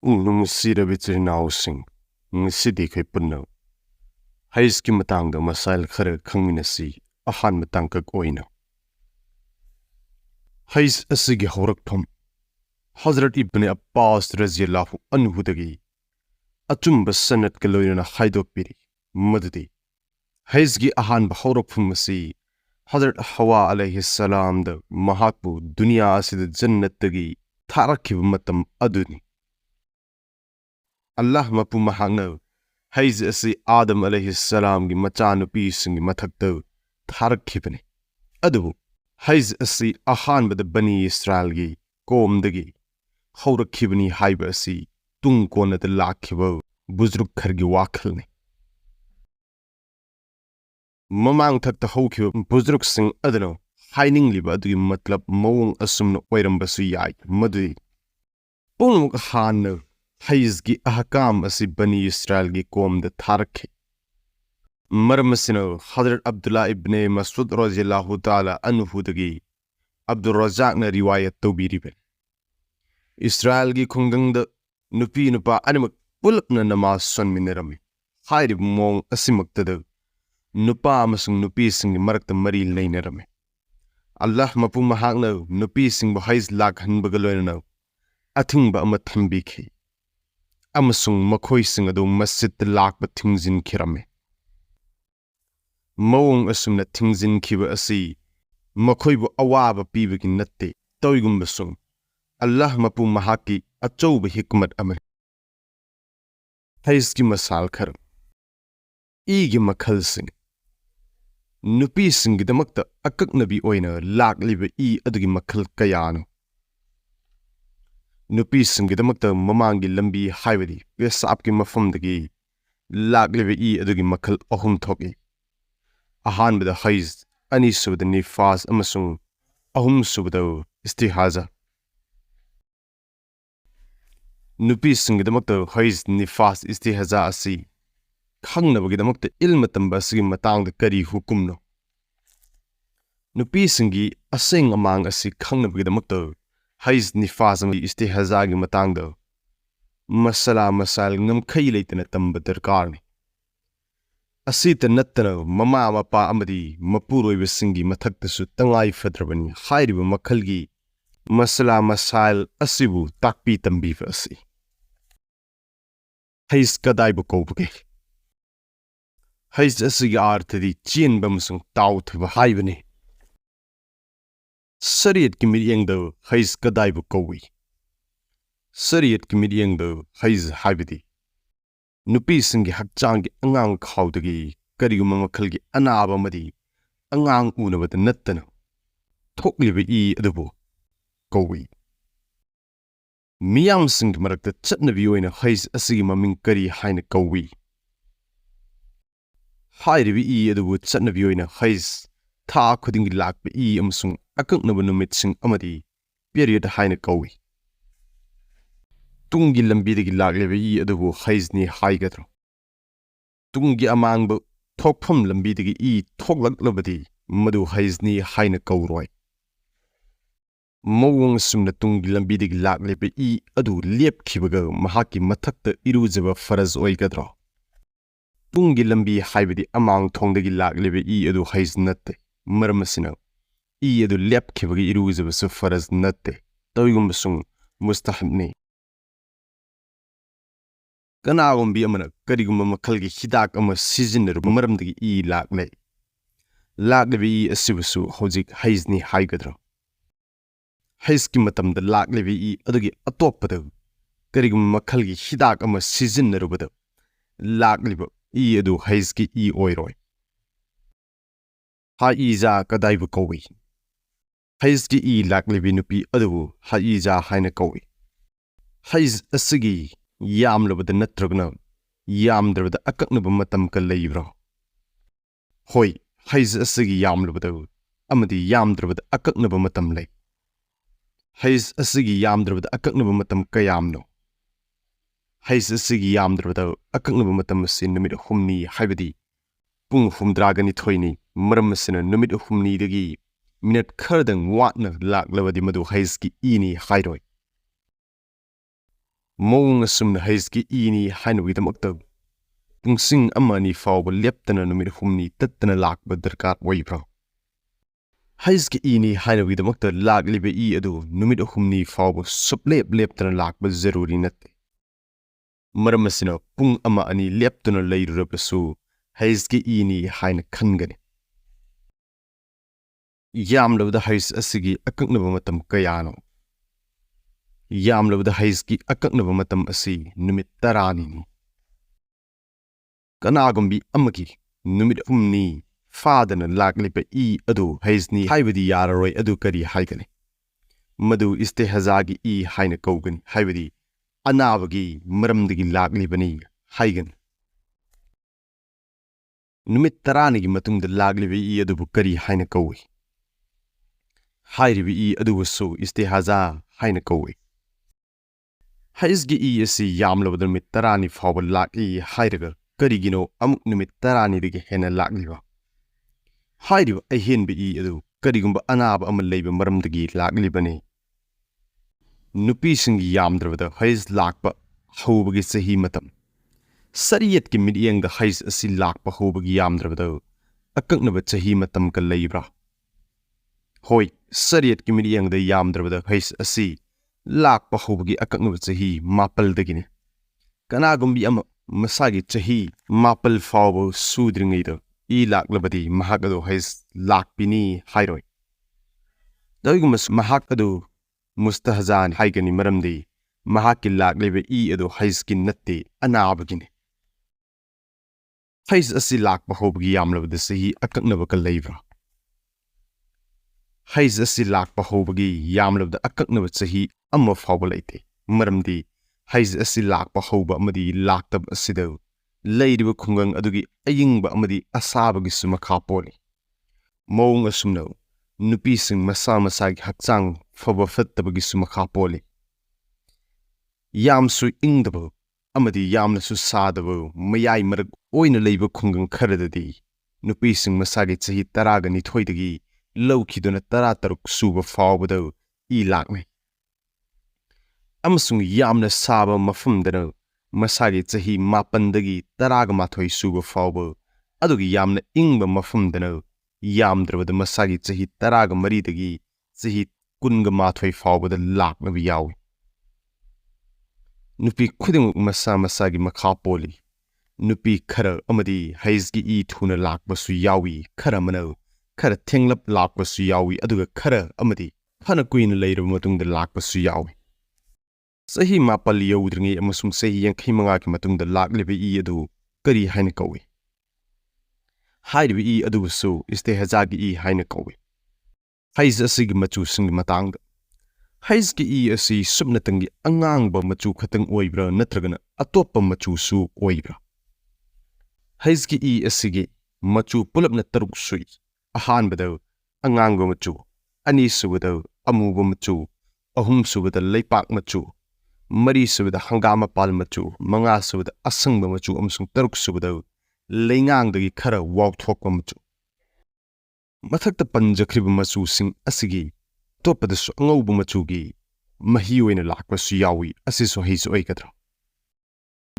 Nungsiba Nausing, Sidi Punna. Heiz Ki Masail Khare Kaanaba, Matangda Oina. Heiz Asigi Horaktom. Hazrat Ibn Abbas Raziyallahu Anhu Atumba Sanat Kaloyana Haidopiri, Madadi. Heiz Ki Wafamsing, Hazrat Hawa alayhi salam the Mahaki Dunya Asida Jannat Tarakib Matam Aduni. Allah mapu mahangna Heiz Adam alayhi salam-gi Nupisingi Matangda Tarakibani. Adubu Heiz Apaambada Bani Israel-gi Komdagi Haurakibani Haiba Tungkona the Lakibo Buzruk Kargi Wakalni. Mamang Takta Hokyo Buzruk Sing Adano Hiding Liba Dugi Matlab Mowung Asum Wairambasi Yai Madui Punmuk Hano Heiz Ki Ahkam Bani Israel gi Qom the Tarki. Marmasino Hazrat Abdullah ibn Masud Radiyallahu Ta'ala Anhu dagi Abdul Razak na riwayat tawbiri ben. Israel gi Kungdang Nupi Nupa Animak Pulak na namaz son minirami. Hairib mong asimak tada. Nupa Amasung Nupisingi marak ta maril na inirami. Allah mapu mahak na Nupising Heiz lakhan bagaloy na ating ba amatambiki. Amasung Makoising adu masjid lakba tingzin kirame. Mawung asum na tingzin kiba Makoibu awaba pibagin natte, tawigum basung. Allah mapu Mahaki A.S.A.W.gi hikmat amal. Heiz Ki Masail karam. Igi makalsing. Nupisingi damakta akak nabi oina lakliba adugi makal kayano. Nupisingi damakta mamangi lambi Haibadi S.A.W.gi mafamdagi lakliba adugi makal ahum thoki. Apaambada Heiz Anisubada nifas Amasung ahum subada istihaza. Nupisingi damakta Heiz nifas istihaza Kaanaba damakta ilmatamba Matangda kari hukumno. Nupisingi asing amang Kaanaba damakta Heiz nifas istihaza-gi Matangda masail ngamkai leitana tamba darkarni. Asita nattana mama mapa amadi mapuroi singi mathaktasu tangai fadrabani hairiba makalgi masail asibu takpi tambifa Heiz kadaibu kobage. Heiz asigi artadi chienba musung tautba haibani. Sariyat ki miryangda Heiz kadaibu kowi. Sariyat ki miryangda Heiz haibadi. Nupisingi hakchangi angang khawdagi kariguma makalgi anaba madi angang unabada nattana thokliba adubu kowi. Miyam sing marakta chatnabi oina Heiz asigi maming kari haina kowi. Hairibi adubu chatnabi oina Heiz tha khudingi lakba amasung akaknaba numit sing amadi period haina kowi. Tungi lambidagi lakleba adubu Heiz ni haigadro. Tungi amangba thokpham lambidagi thoklaklabadi madu Heiz ni haina kauroi. Mawung sumna tungi lambidagi lakleba adu lepkhibaga Mahaki Matangda irujaba faraz oigadro. Tungi lambi haibadi amang thongdagi lakleba adu Heiz natte. Marmasino adu lepkhibaga irujaba su faraz natte. Tawigum basung mustahabni. Kanagumbi amana karigumba makalgi hidak ama seasoner maramdagi laklay. Lakleba asibusu hojik Heiz ni haigadro. Heiz ki matamda lakleba adugi atopada karigumba makalgi hidak ama seasoner bada lakleba adu Heiz ki oiroi. Haiza kadaibu kowi. Heiz ki lakleba nupi adubu haiza haina kowi. Heiz asigi Yamlabada natragna, Yamdrabada akaknaba matam ka laybra. Hoi, Heiz asigi Yamlabada, amadi Yamdrabada akaknaba matam lay. Heiz asigi Yamdrabada akaknaba matam kayamno. Heiz asigi Yamdrabada akaknaba matam numit humni haibadi. Pung humdragani thoini, maramasina numit humni dagi, minute kardang watna laklabadi madu Heiz ki ni hairoi. Mawng asumna Heiz Ki ini hainawgidamakta Punsing amani fawba leptana numit humni tattana lakba darkar waibra. Heiz Ki ini hainawgidamakta lagliba adu numit humni fawba leptana lakba zaruri natte. Maramasina pung ama ani leptana layrurabasu Heiz Ki ini haina khangani. Yamlabda Heiz asigi akaknaba matam kayano. Yamlabda Heiz Ki akaknaba matam asi numit taranini. Kanagumbi amaki numit humni fadana lagliba adu Heizni haibadi yararoi adu kari haigani. Madu S.A.W.gi haina kaugani haibadi Anaba.gi maramdagi laglibani haigani. Numit taranigi matungda lagliba adubu kari haina kawi. Hairibi aduwasu S.A.W.gi haina kawi. Heiz Ki asi yamlabda numit tarani fawba lagli hairaga karigino amuk numit tarani digi hena lagliba. Hairiba ahenbi adu karigumba anaba ama leiba maramdagi laglibani. Nupisingi yamdrabda Heiz lakba hawbagi sahi matam. Sariyat ki midyengda Heiz asi lakba hawbagi yamdrabda akaknaba sahi matam ka leibra. Hoi, sariyat ki midyengda yamdrabda Heiz asi lakba hawbagi akaknaba sahi mapal dagini. Kanagumbi ama masagi sahi mapal fawba sudringida laklabadi mahakado Heiz lakbini hairoi. Dawigumas mahakado Mustahzan haigani maramdi Mahaki lagliba adu Heiz Ki natte Anaba.gini. Heiz asi lakba hawbagi yamlabda sahi akaknaba ka leibra. Heiz asi lakba hawbagi yamlabda akaknaba sahi amma fawba laite. Maramdi Heiz asi lakba hawba amadi laktab asida leiriba khungang adugi ayingba amadi S.A.W.gi sumakapoli. Mawng asumna Nupising masagi hakchang faba fattabagi sumakapoli. Yamsu ingdaba amadi yamnasu sadaba mayai marag oina leiba khungang kharadadi Nupising masagi sahi taraga nithoidagi lawkhiduna tarataruk suba fawbada lakme. Amasung yamna saba mafumdana masagi sahi mapandagi taraga mathoi suba fawba adugi yamna ingba mafumdana yamdrabada masagi sahi taraga maridagi sahi kunga mathoi fawbada laknaba yawi. Nupi khudimuk masagi makapoli. Nupi khara amadi Heiz Ki thuna lakbasu yawi khara mana khara thenglap lakbasu yawi aduga khara amadi phana kuina leiraba matungda lakbasu yawi. Sahi mapal yawdringi amasung sahi yankhaimanga ki matungda lagliba adu kari haina kawi. Hairibi aduwasu S.A.W.gi haina kawi. Heiz asigi machu singi matangda. Heiz Ki asi subnatangi angangba machu khatang oibra natragana atoppa machu su oibra. Heiz Ki asigi machu pulapna taruk sui. Ahanbada angangba machu, anisubada amuba machu, ahumsubada leipak machu, marisubada hangama pal machu, mangasubada asangba machu amasung taruk subada leingangdagi khara wawthokpa machu. Mathakta panjakriba machu sing asigi topadasu angauba machugi mahi oina lakbasu yawi asisu heisu oikadra.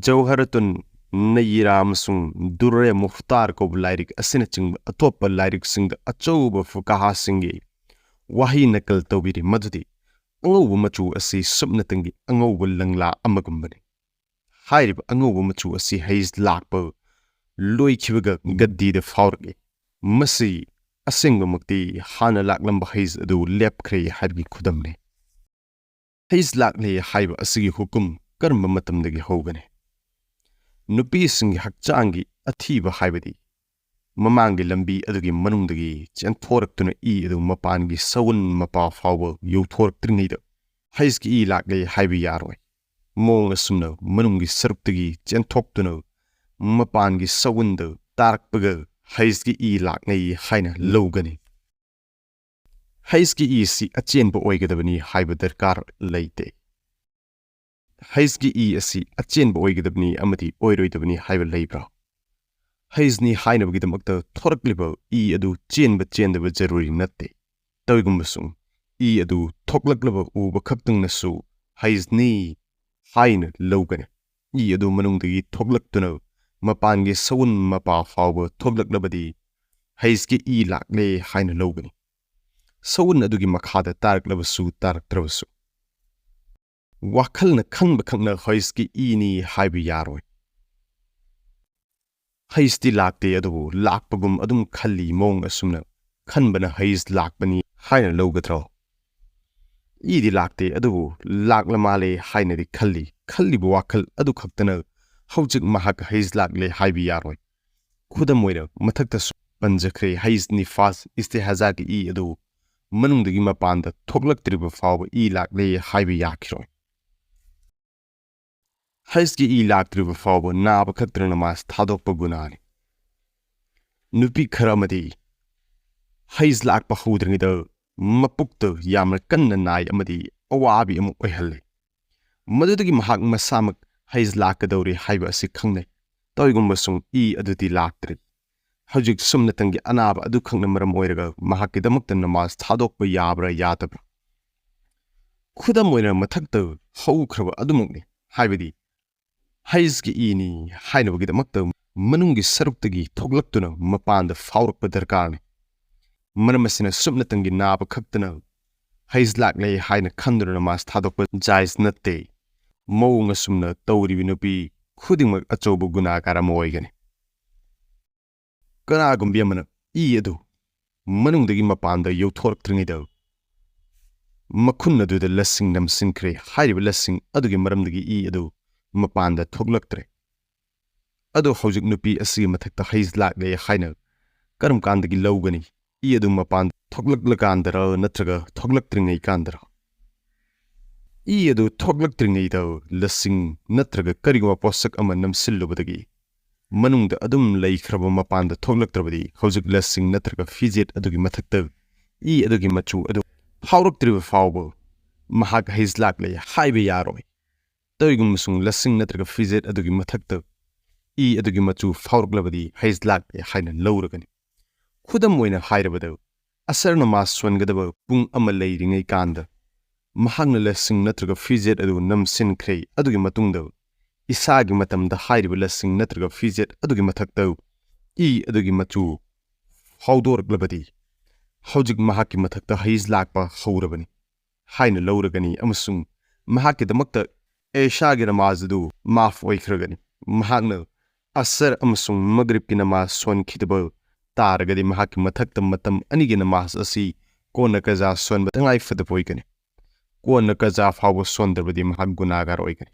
Jawharatun nayira amasung durre mukhtar ko Lairik asina chingba atoppa Lairik singda achauba fukaha singi wahi nakal tawbiri madudi angauba machu asi subnatangi angauba langla amagumbani. Hairiba angauba machu asi Heiz lakba loikhibaga gaddida fawrgi masi asingba mukti hana laklamba Heiz adu lepkhre haibgi khudamne. Heiz lakle haiba asigi hukum karma matamdagi hawgane. Nupisingi hakchangi athiba haibadi mamangi lambi adugi manungdagi chenthoraktuna adu mapangi sawun mapa fawba yawthoraktringida Heiz Ki lakle haibi yaroi. Mawng asumna manungi saruktagi chenthoktuna mapangi sawunda tarakpaga Heiz Ki laknei haina lawgani. Heiz Ki si achenba oigadabani haiba darkar leite. Heiz Ki asi achenba oigadabani amati oiroidabani haiba leibra. Heizni hainabgidamakta thorakliba adu chendaba jaruri natte. Tawigumbasung adu thoklaklaba uba khaktung nasu Heizni haina logani I adu manungdagi thoglaktuno mapangi sawun mapa fawba thoglaknabadi Heiz ki lakle haina logani sawun adugi makhada taraklabasu taraktrabasu wakhalna khanba khangna Heiz ki ni haiba yaroi Heiz ti lakte adu lakpagum adum khalli mong asumna khanbana Heiz lakbani haina logatro Idi lakte adu laklamale haina di khalli bu wakhal adu khaktana hawjik mahak Heiz lakle haiba yaroi Khudamoira mathakta panjakre Heiz ni fas S.A.W.gi adu manungdagi mapanda thoglaktriba fawba lakle haiba yakhiroi Heiz ki laktriba fawba naaba khaktana namas thadokpa gunani Nupi kharamadi Heiz lakpa hudringida mapukta yamna kanna nai amadi awabi amu oihalle madudagi mahak masamak Heiz lakadawri haiba asi khangnai toigumbasung adudi laktri hawjik sumnatangi anaba adu khangna maram oiraga mahakkidamakta namas thadokpa yabra yatabra khudam oina mathakta hawkhraba adumukni haibadi Heiz ki ni hainabagidamakta manungi saruktagi thoglaktuna mapanda fawrakpa darkarni maramasina sumnatangi naba khaktana Heiz lakle haina khanduna namas thadokpa jais natte mawunga sumna tawribi nupi khudingmak achobu gunakara moigani kanagumbi amana adu manungdagi mapanda yauthorktringida makhun aduda lasing namsinkre hairiba lasing adugi maramdagi adu mapanda thoglaktre adu hawjik nupi asi mathakta Heiz lakle haina karam kandagi lawgani adu mapanda thoglaklandara natraga thoglaktringai kandara adu thoglaktringaida lasing natraga karigwa posak ama namsillubadagi manungda adum laikhraba mapanda thoglaktrabadi hawjik lasing natraga fijet adugi mathakta adugi machu adu hawraktriba fawba mahak Heiz lakle haiba yaroi toigumsung lasing natraga fijet adugi mathakta adugi machu fawraklabadi Heiz lakle haina lawragani khudam oina hairabada asar namas swangadaba pung ama leiringai kanda mahakna lasing natraga fijet adu namsinkre adugi matungda isagi matamda hairiba lasing natraga fijet adugi mathakta adugi machu hawdoraklabadi hawjik mahaki mathakta Heiz lakpa hawrabani haina lawragani amasung mahaki damakta Aisha-gi namaz adu maaf oikhragani mahakna asar amasung maghrib ki namaz swankhidaba taragadi mahaki mathakta matam anigi namaz asi kona kaza swanba tangai fadapoigani kona kaza fawba sondrabadi mahak gunagar oigani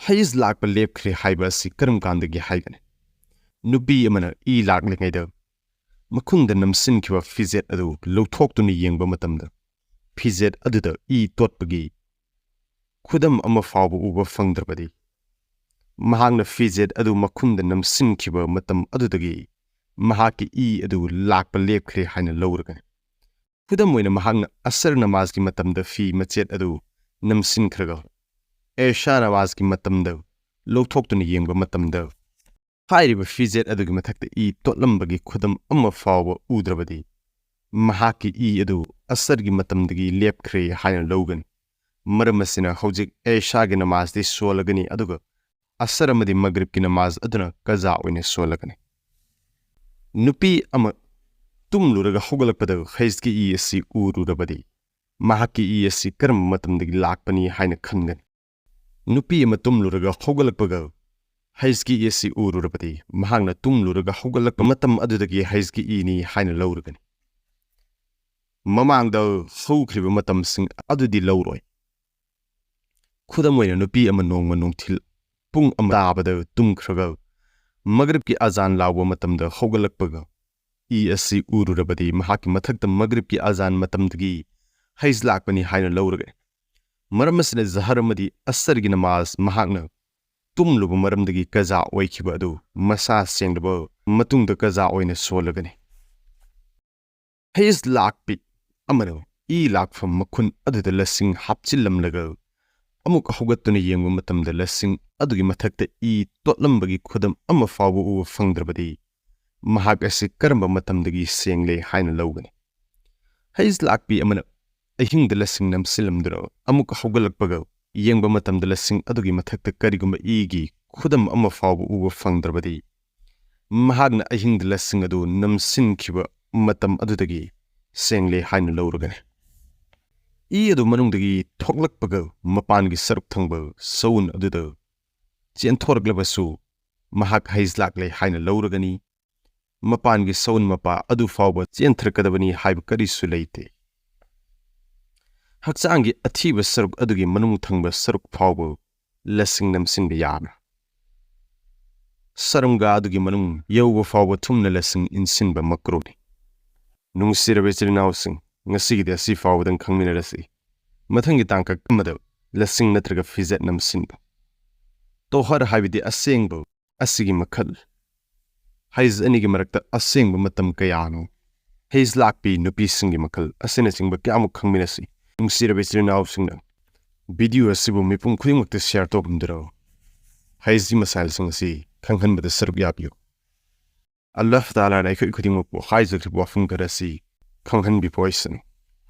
Heiz lakpa lepkhre haiba asi karam kandagi haigani nupi amana laklingaida makhungda namsinkhiba fijet adu lawthoktuna yengba matamda fijet aduda totpagi khudam ama fawba uba fangdrabadi mahakna fijet adu makhunda namsinkhiba matam adudagi mahaki adu lakpa lepkhre haina lawragani khudam oina mahakna asar namazgi matamda fi machet adu namsinkhraga Aisha namazgi matamda lawthoktuna yengba matamda hairiba fijet adugi mathakta totlambagi khudam ama fawba udrabadi mahaki adu asargi matamdagi lepkhre haina lawgani maramasina hawjik Aisha-gi namazdi solagani aduga asar amadi maghrib ki namaz aduna kaza oine solagani nupi ama tumluraga hawgalakpada Heiz ki asi ururabadi mahaki asi karam matamdagi lakpani haina khangani nupi ama tumluraga hawgalakpaga Heiz ki asi ururabadi mahakna tumluraga hawgalakpa matam adudagi Heiz ki ni haina lawragani mamangda hawkhriba matamsing adudi lawroi khudamoina nupi ama nongma nongthil pung ama tabada tumkhraga maghrib ki azan lawba matamda hawgalakpaga asi ururabadi mahaki mathakta maghrib ki azan matamdagi Heiz lakpani haina lawragani maramasina zaharamadi asargi namaz mahakna tumluba maramdagi kaza oikhiba adu masa sengdaba matungda kaza oina solagani Heiz lakpi amano lakfam makhun aduda lasing hapchillamlaga amuk hawgattuna yengba matamda lasing adugi mathakta totlambagi khudam ama fawba uba fangdrabadi mahak asi karamba matamdagi sengle haina lawgani Heiz lakpi amana ꯑꯍꯤꯡꯗ ꯂꯁꯤꯡ ꯅꯝꯁꯤꯜꯂꯝꯗꯨꯅ ꯑꯃꯨꯛ ꯍꯧꯒꯠꯂꯛꯄꯒ ꯌꯦꯡꯕ ꯃꯇꯝꯗ ꯂꯁꯤꯡ ꯑꯗꯨꯒꯤ ꯃꯊꯛꯇ ꯀꯔꯤꯒꯨꯝꯕ ꯏꯒꯤ ꯈꯨꯗꯝ ꯑꯃ ꯐꯥꯎꯕ ꯎꯕ ꯐꯪꯗ꯭ꯔꯕꯗꯤ ꯃꯍꯥꯛꯅ ꯑꯍꯤꯡꯗ ꯂꯁꯤꯡ ꯑꯗꯨ ꯅꯝꯁꯤꯟꯈꯤꯕ ꯃꯇꯝ ꯑꯗꯨꯗꯒꯤ ꯁꯦꯡꯂꯦ ꯍꯥꯏꯅ ꯂꯧꯔꯒꯅꯤ꯫ ꯏ ꯑꯗꯨ ꯃꯅꯨꯡꯗꯒꯤ ꯊꯣꯛꯂꯛꯄꯒ ꯃꯄꯥꯟꯒꯤ ꯁꯔꯨꯛ ꯊꯪꯕ ꯁꯎꯟ ꯑꯗꯨꯗ ꯆꯦꯟꯊꯣꯔꯛꯂꯕꯁꯨ ꯃꯍꯥꯛ ꯍꯩꯖ ꯂꯥꯛꯂꯦ ꯍꯥꯏꯅ ꯂꯧꯔꯒꯅꯤ꯫ ꯃꯄꯥꯟꯒꯤ ꯁꯎꯟ ꯃꯄꯥ ꯑꯗꯨ ꯐꯥꯎꯕ ꯆꯦꯟꯊꯔꯛꯀꯗꯕꯅꯤ ꯍꯥꯏꯕ ꯀꯔꯤꯁꯨ ꯂꯩꯇꯦ꯫ ꯍꯛꯆꯥꯡꯒꯤ ꯑꯊꯤꯕ ꯁꯔꯨꯛ ꯑꯗꯨꯒꯤ ꯃꯅꯨꯡ ꯊꯪꯕ ꯁꯔꯨꯛ ꯐꯥꯎꯕ ꯂꯁꯤꯡ ꯅꯝꯁꯤꯟꯕ ꯌꯥꯕ꯭ꯔꯥ? ꯁꯔꯝꯒꯥ ꯑꯗꯨꯒꯤ ꯃꯅꯨꯡ ꯌꯧꯕ ꯐꯥꯎꯕ ꯊꯨꯝꯅ ꯂꯁꯤꯡ ꯏꯟꯁꯤꯟꯕ ꯃꯀ꯭ꯔꯨꯅꯤ꯫ ꯅꯨꯡꯁꯤꯔꯕ ꯏꯆꯤꯜ-ꯏꯅꯥꯎꯁꯤꯡ, ꯉꯁꯤꯒꯤꯗꯤ ꯑꯁꯤ ꯐꯥꯎꯕꯗꯪ ꯈꯪꯃꯤꯟꯅꯔꯁꯤ꯫ ꯃꯊꯪꯒꯤ ꯇꯥꯡꯀꯛ ꯑꯃꯗ ꯂꯁꯤꯡ ꯅꯠꯇ꯭ꯔꯒ ꯐꯤꯖꯦꯠ ꯅꯝꯁꯤꯟꯕ, ꯇꯣꯍꯔ ꯍꯥꯏꯕꯗꯤ ꯑꯁꯦꯡꯕ ꯑꯁꯤꯒꯤ ꯃꯈꯜ, ꯍꯩꯖ ꯑꯅꯤꯒꯤ ꯃꯔꯛꯇ ꯑꯁꯦꯡꯕ ꯃꯇꯝ ꯀꯌꯥꯅꯣ, ꯍꯩꯖ ꯂꯥꯛꯄꯤ ꯅꯨꯄꯤꯁꯤꯡꯒꯤ ꯃꯈꯜ ꯑꯁꯤꯅꯆꯤꯡꯕ ꯀꯌꯥꯃꯨꯛ ꯈꯪꯃꯤꯟꯅꯁꯤ꯫ ꯅꯨꯡꯁꯤꯔꯕ ꯏꯆꯤꯜ-ꯏꯅꯥꯎꯁꯤꯡꯅ ꯚꯤꯗꯤꯑꯣ ꯑꯁꯤꯕꯨ ꯃꯤꯄꯨꯝ ꯈꯨꯗꯤꯡꯃꯛꯇ ꯁꯦꯌꯔ ꯇꯧꯕꯤꯗꯨꯅ ꯍꯩꯖꯒꯤ ꯃꯁꯥꯏꯜꯁꯤꯡ ꯑꯁꯤ ꯈꯪꯍꯟꯕꯗ ꯁꯔꯨꯛ ꯌꯥꯕꯤꯌꯨ꯫ ꯑꯜꯂꯥꯍ ꯇꯥꯂꯥꯅ ꯑꯩꯈꯣꯏ ꯈꯨꯗꯤꯡꯃꯛꯄꯨ ꯍꯥꯏꯖꯈ꯭ꯔꯤꯕ ꯋꯥꯐꯝ ꯈꯔ ꯑꯁꯤ ꯈꯪꯍꯟꯕꯤꯕ ꯑꯣꯏꯁꯅꯨ꯫